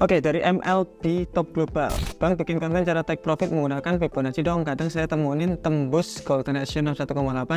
Oke, dari MLB Top Global. Bang, bikin konten cara take profit menggunakan Fibonacci dong. Kadang saya temuin tembus golden ratio 1,8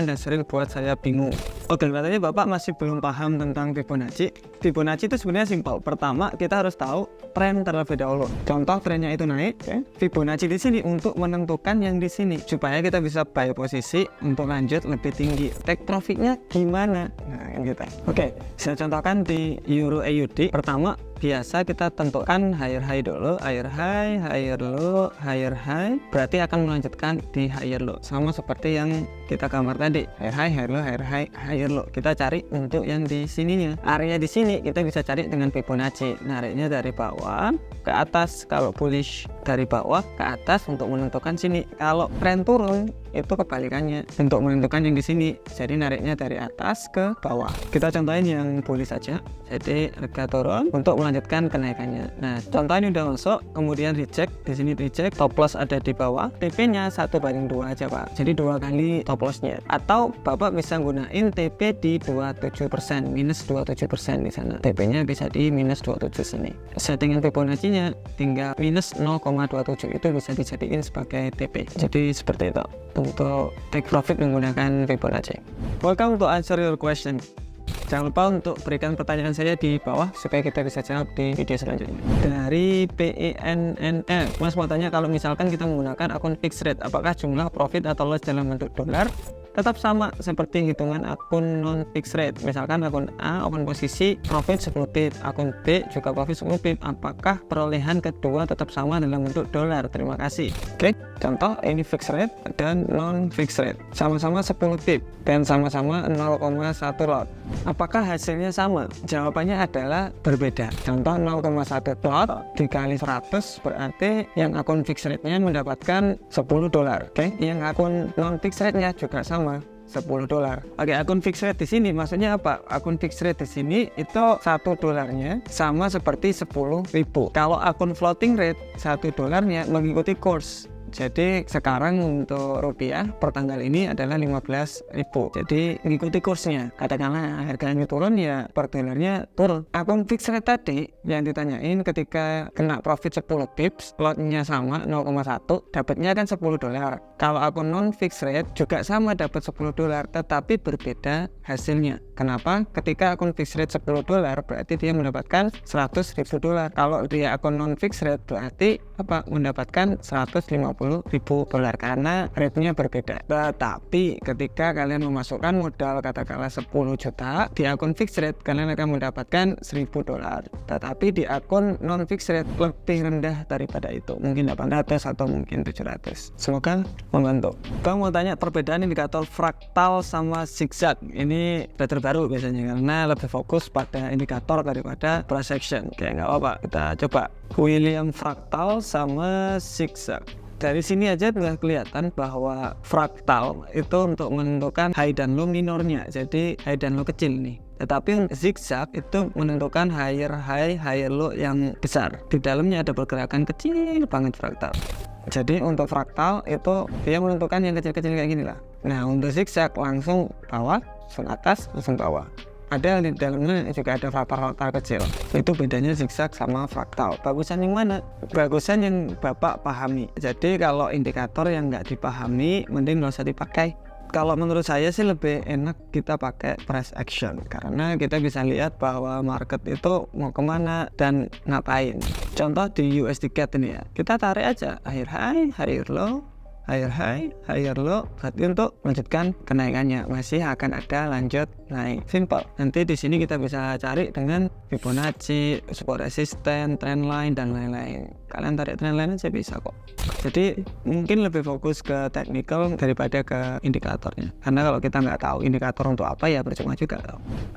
dan sering buat saya bingung. Oke, katanya Bapak masih belum paham tentang Fibonacci. Fibonacci itu sebenarnya simpel. Pertama, kita harus tahu tren terlebih dahulu. Contoh trennya itu naik, Fibonacci di sini untuk menentukan yang di sini supaya kita bisa buy posisi untuk lanjut lebih tinggi. Take profitnya gimana? Nah, gitu. Oke, saya contohkan di Euro AUD. Pertama, biasa kita tentukan higher high dulu, higher high, higher low, higher high, berarti akan melanjutkan di higher low, sama seperti yang kita gambar tadi, higher high, higher low, higher high, higher low. Kita cari untuk yang di sininya, area di sini kita bisa cari dengan Fibonacci, nariknya dari bawah ke atas. Kalau bullish dari bawah ke atas untuk menentukan sini. Kalau tren turun itu kebalikannya, untuk menentukan yang di sini, jadi nariknya dari atas ke bawah. Kita contohin yang bullish saja, jadi harga turun untuk melanjutkan kenaikannya. Nah, contoh ini udah masuk, kemudian reject, di sini reject, top loss ada di bawah, TP-nya 1/2 aja Pak, jadi 2 kali top loss-nya. Atau Bapak bisa gunain TP di 27%, minus 27% di sana. TP-nya bisa di minus 27 sini. Settingan Fibonacci-nya tinggal minus 0,27, itu bisa dijadiin sebagai TP. Jadi seperti itu untuk take profit menggunakan Fibonacci. Welcome to answer your question. Jangan lupa untuk berikan pertanyaan saya di bawah supaya kita bisa jawab di video selanjutnya. Dari PENNL, Mas mau tanya, kalau misalkan kita menggunakan akun fixed rate, apakah jumlah profit atau loss dalam bentuk dolar tetap sama seperti hitungan akun non fixed rate? Misalkan akun A open posisi profit 10 pip, akun B juga profit 10 pip, apakah perolehan kedua tetap sama dalam bentuk dolar? Terima kasih. Oke, contoh ini fixed rate dan non fixed rate, sama-sama 10 pip dan sama-sama 0,1 lot. Apakah hasilnya sama? Jawabannya adalah berbeda. Contoh 0,1 lot dikali 100 berarti yang akun fixed rate-nya mendapatkan $10. Oke, yang akun non fixed rate-nya juga sama, $10. Oke, akun fixed rate di sini maksudnya apa? Akun fixed rate di sini itu $1 sama seperti 10.000. Kalau akun floating rate $1 mengikuti kurs. Jadi sekarang untuk rupiah per tanggal ini adalah 15.000. Jadi mengikuti kursnya. Katakanlah harganya turun, ya per dolarnya turun. Akun fixed rate tadi yang ditanyain ketika kena profit 10 pips, lotnya sama 0,1, dapatnya kan $10. Kalau akun non fixed rate juga sama dapat $10, tetapi berbeda hasilnya. Kenapa? Ketika akun fixed rate $10 berarti dia mendapatkan $100.000. Kalau dia akun non fixed rate berarti apa? Mendapatkan $150.000 karena rate-nya berbeda. Tetapi ketika kalian memasukkan modal katakanlah 10 juta di akun fixed rate, kalian akan mendapatkan $1.000. Tetapi di akun non fixed rate lebih rendah daripada itu, mungkin 800 atau mungkin 700. Semoga membantu. Bang mau tanya perbedaan indikator fraktal sama zigzag. Ini terbaru biasanya karena lebih fokus pada indikator daripada price action. Oke, nggak apa-apa, kita coba William fraktal sama zigzag. Dari sini aja sudah kelihatan bahwa fraktal itu untuk menentukan high dan low minornya, jadi high dan low kecil nih. Tetapi zigzag itu menentukan higher high, higher low yang besar. Di dalamnya ada pergerakan kecil banget fraktal. Jadi untuk fraktal itu dia menentukan yang kecil-kecil kayak gini lah. Nah, untuk zigzag langsung bawah, langsung atas, langsung bawah. Ada di dalamnya juga ada fraktal kecil. Itu bedanya zigzag sama fraktal. Bagusan yang mana? Bagusan yang Bapak pahami. Jadi kalau indikator yang nggak dipahami, mending nggak usah dipakai. Kalau menurut saya sih lebih enak kita pakai price action, karena kita bisa lihat bahwa market itu mau kemana dan ngapain. Contoh di USD CAD ini ya, kita tarik aja higher high, higher low, higher high, higher low, berarti untuk melanjutkan kenaikannya masih akan ada lanjut naik. Simple. Nanti di sini kita bisa cari dengan Fibonacci, support resisten, trendline dan lain-lain. Kalian tarik trendline aja bisa kok. Jadi mungkin lebih fokus ke technical daripada ke indikatornya. Karena kalau kita nggak tahu indikator untuk apa ya percuma juga.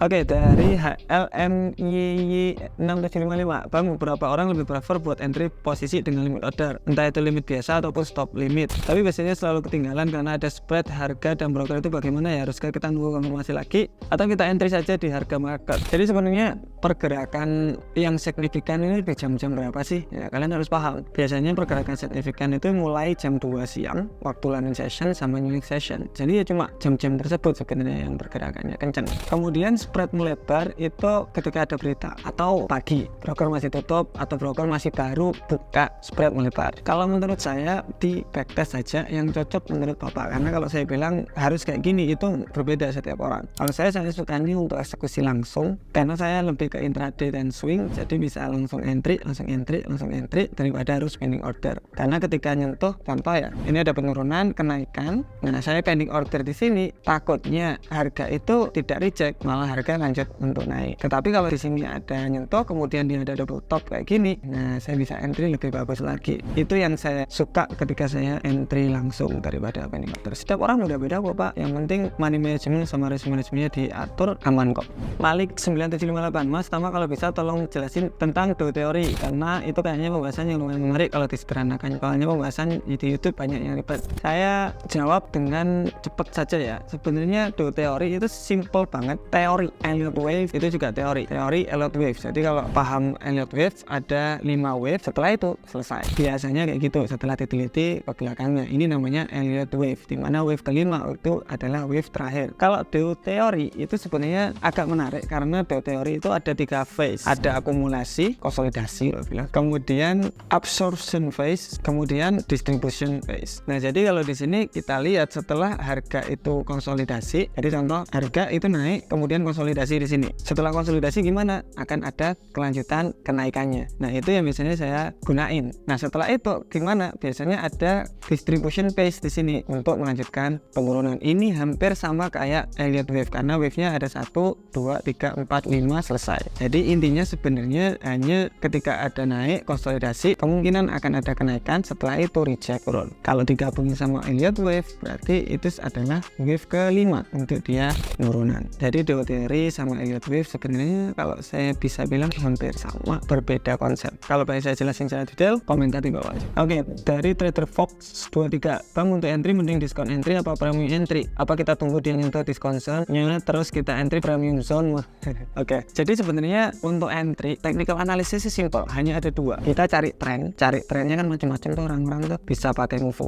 Oke, dari HLMYY6755, Bang, beberapa orang lebih prefer buat entry posisi dengan limit order, entah itu limit biasa ataupun stop limit. Tapi biasanya selalu ketinggalan karena ada spread harga dan broker itu bagaimana ya? Haruskah kita nunggu konfirmasi lagi atau kita entry saja di harga market? Jadi sebenarnya pergerakan yang signifikan ini di jam-jam berapa sih? Ya, kalian harus harus paham. Biasanya pergerakan signifikan itu mulai jam 2 siang waktu learning session sama new session. Jadi ya cuma jam-jam tersebut sebenarnya yang pergerakannya kencang. Kemudian spread melebar itu ketika ada berita atau pagi, broker masih tutup atau broker masih baru buka, spread melebar. Kalau menurut saya di backtest saja yang cocok menurut Bapak, karena kalau saya bilang harus kayak gini itu berbeda setiap orang. Kalau saya suka ini untuk eksekusi langsung karena saya lebih ke intraday dan swing, jadi bisa langsung entry daripada harus pending order. Karena ketika nyentuh, contoh ya, ini ada penurunan, kenaikan, nah saya pending order di sini, takutnya harga itu tidak reject, malah harga lanjut untuk naik. Tetapi kalau di sini ada nyentuh, kemudian dia ada double top kayak gini, nah saya bisa entry lebih bagus lagi. Itu yang saya suka ketika saya entry langsung daripada pending order. Setiap orang udah beda kok Pak, yang penting money management sama risk managementnya diatur, aman kok. Malik 9758, Mas Tama kalau bisa tolong jelasin tentang do teori, karena itu kayaknya pembahasan yang lumayan menarik kalau disederhanakan. Soalnya pembahasan di YouTube banyak yang ribet. Saya jawab dengan cepat saja ya. Sebenarnya do teori itu simple banget. Teori Elliott Wave itu juga teori Elliott Wave. Jadi kalau paham Elliott Wave ada 5 wave, setelah itu selesai. Biasanya kayak gitu, setelah diteliti ke belakangnya. Ini namanya Elliott Wave, di mana wave kelima itu adalah wave terakhir. Kalau do teori itu sebenarnya agak menarik karena do teori itu ada 3 phase. Ada akumulasi, konsolidasi, kemudian absorption phase, kemudian distribution phase. Nah, jadi kalau di sini kita lihat setelah harga itu konsolidasi, jadi contoh harga itu naik, kemudian konsolidasi di sini. Setelah konsolidasi gimana? Akan ada kelanjutan kenaikannya. Nah, itu yang biasanya saya gunain. Nah, setelah itu gimana? Biasanya ada distribution phase di sini untuk melanjutkan penurunan. Ini hampir sama kayak Elliott Wave karena wave-nya ada 1, 2, 3, 4, 5 selesai. Jadi intinya sebenarnya hanya ketika ada naik konsolidasi kemungkinan akan ada kenaikan, setelah itu reject turun. Kalau digabungin sama Elliott Wave berarti itu adalah wave kelima untuk dia nurunan. Jadi do theory sama Elliott Wave sebenarnya kalau saya bisa bilang hampir sama, berbeda konsep. Kalau pengen saya jelasin secara detail komentar di bawah aja. Oke, dari Trader Fox 23, Bang untuk entry mending diskon entry apa premium entry? Apa kita tunggu dia nyentuh diskon zone-nya terus kita entry premium zone? Oke, jadi sebenarnya untuk entry technical analysis sih simple, hanya ada 2. Kita cari trennya kan macam-macam tuh, orang-orang tuh bisa pakai move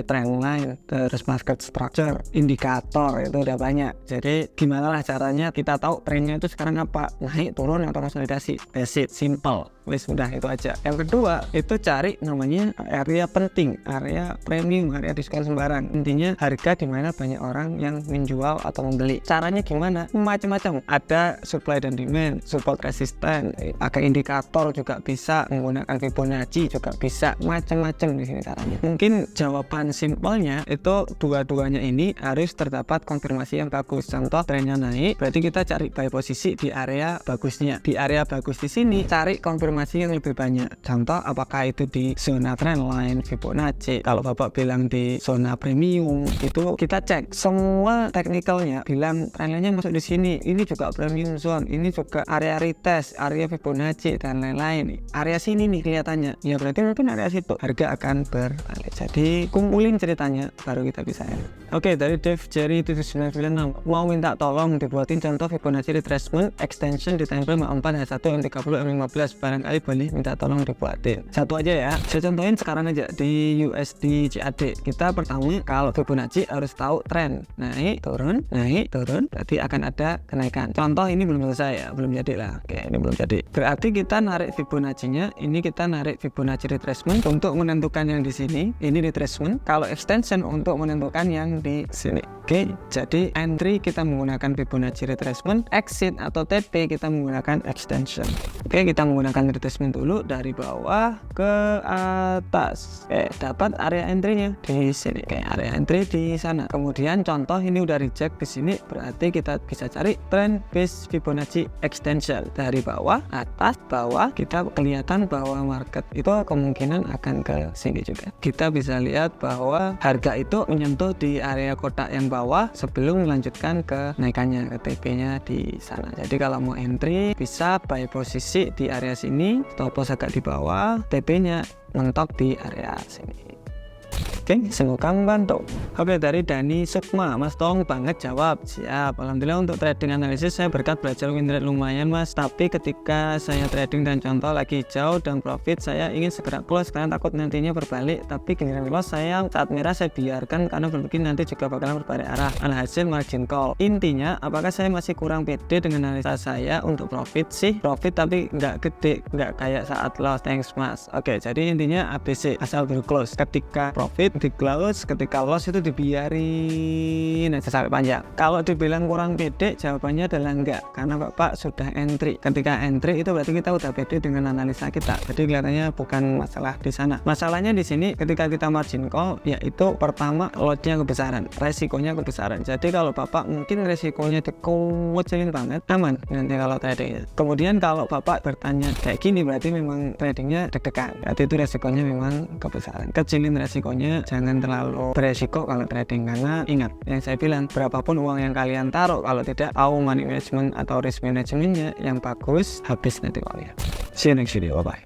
trend line, terus market structure, indikator, itu udah banyak. Jadi gimana lah caranya kita tahu trennya itu sekarang apa, naik, turun, atau konsolidasi. Basic, simple. Wis udah itu aja. Yang kedua itu cari namanya area penting, area premium, area diskon sembarang. Intinya harga di mana banyak orang yang menjual atau membeli. Caranya gimana? Macam-macam. Ada supply dan demand, support resisten, pakai indikator juga bisa, menggunakan Fibonacci juga bisa, macam-macam di sini caranya. Mungkin jawaban simpelnya itu dua-duanya ini harus terdapat konfirmasi yang bagus. Contoh trennya naik, berarti kita cari buy posisi di area bagusnya. Di area bagus di sini cari konfirmasi yang lebih banyak. Contoh apakah itu di zona trendline, Fibonacci. Kalau Bapak bilang di zona premium, itu kita cek semua teknikalnya bilang trendline masuk di sini. Ini juga premium zone, ini juga area retest, area Fibonacci dan lain-lain. Area sini nih kelihatannya. Ya berarti mungkin area situ harga akan berbalik. Jadi kumpulin ceritanya baru kita bisa ya. Oke, dari Dev Jerry 7996 mau minta tolong dibuatin contoh Fibonacci retracement extension di time frame 4 1 M30 M15 barangkali boleh minta tolong dibuatin. Satu aja ya. Saya contohin sekarang aja di USD CAD. Kita pertama kalau Fibonacci harus tahu tren naik turun berarti akan ada kenaikan. Contoh ini belum selesai ya, belum jadi lah. Oke, ini belum jadi. Berarti kita narik Fibonacci-nya, ini kita narik Fibonacci retracement untuk menentukan yang di sini. Ini retracement. Kalau extension untuk menentukan yang di sini. Oke, jadi entry kita menggunakan Fibonacci retracement, exit atau TP kita menggunakan extension. Oke, kita menggunakan retracement dulu dari bawah ke atas. Oke, dapat area entry-nya di sini. Oke, area entry di sana. Kemudian contoh ini udah reject di sini, berarti kita bisa cari trend base Fibonacci extension dari bawah, atas, bawah. Kita kelihatan bahwa market itu kemungkinan akan ke sini juga. Kita bisa lihat bahwa harga itu menyentuh di area kotak yang bawah sebelum melanjutkan ke naikannya, ke TP-nya di sana. Jadi kalau mau entry bisa buy posisi di area sini, stop loss agak di bawah, TP-nya mentok di area sini. Oke, semoga membantu. Oke, dari Dani Sukma, Mas tolong banget jawab. Siap. Alhamdulillah untuk trading analisis saya berkat belajar win rate lumayan Mas, tapi ketika saya trading dan contoh lagi hijau dan profit, saya ingin segera close karena takut nantinya berbalik, tapi giliran loss saya saat merah saya biarkan karena mungkin nanti juga bakalan berbalik arah. Alhasil margin call. Intinya, apakah saya masih kurang pede dengan analisa saya untuk profit sih? Profit tapi nggak gede, nggak kayak saat loss. Thanks Mas. Oke, jadi intinya ABC, asal baru close. Ketika profit di close, ketika loss itu dibiarin aja sampai panjang. Kalau dibilang kurang pede, jawabannya adalah enggak, karena Bapak sudah entry. Ketika entry itu berarti kita udah pede dengan analisa kita. Jadi kelihatannya bukan masalah di sana. Masalahnya di sini ketika kita margin call, yaitu pertama lotnya kebesaran, resikonya kebesaran. Jadi kalau Bapak mungkin resikonya dikecilin banget, aman nanti kalau trading. Kemudian kalau Bapak bertanya kayak gini, berarti memang tradingnya deg-degan. Berarti itu resikonya memang kebesaran. Kecilin resikonya, jangan terlalu beresiko kalau trading, karena ingat yang saya bilang, berapapun uang yang kalian taruh kalau tidak tahu money management atau risk managementnya yang bagus, habis nanti kalian. See you next video, bye bye.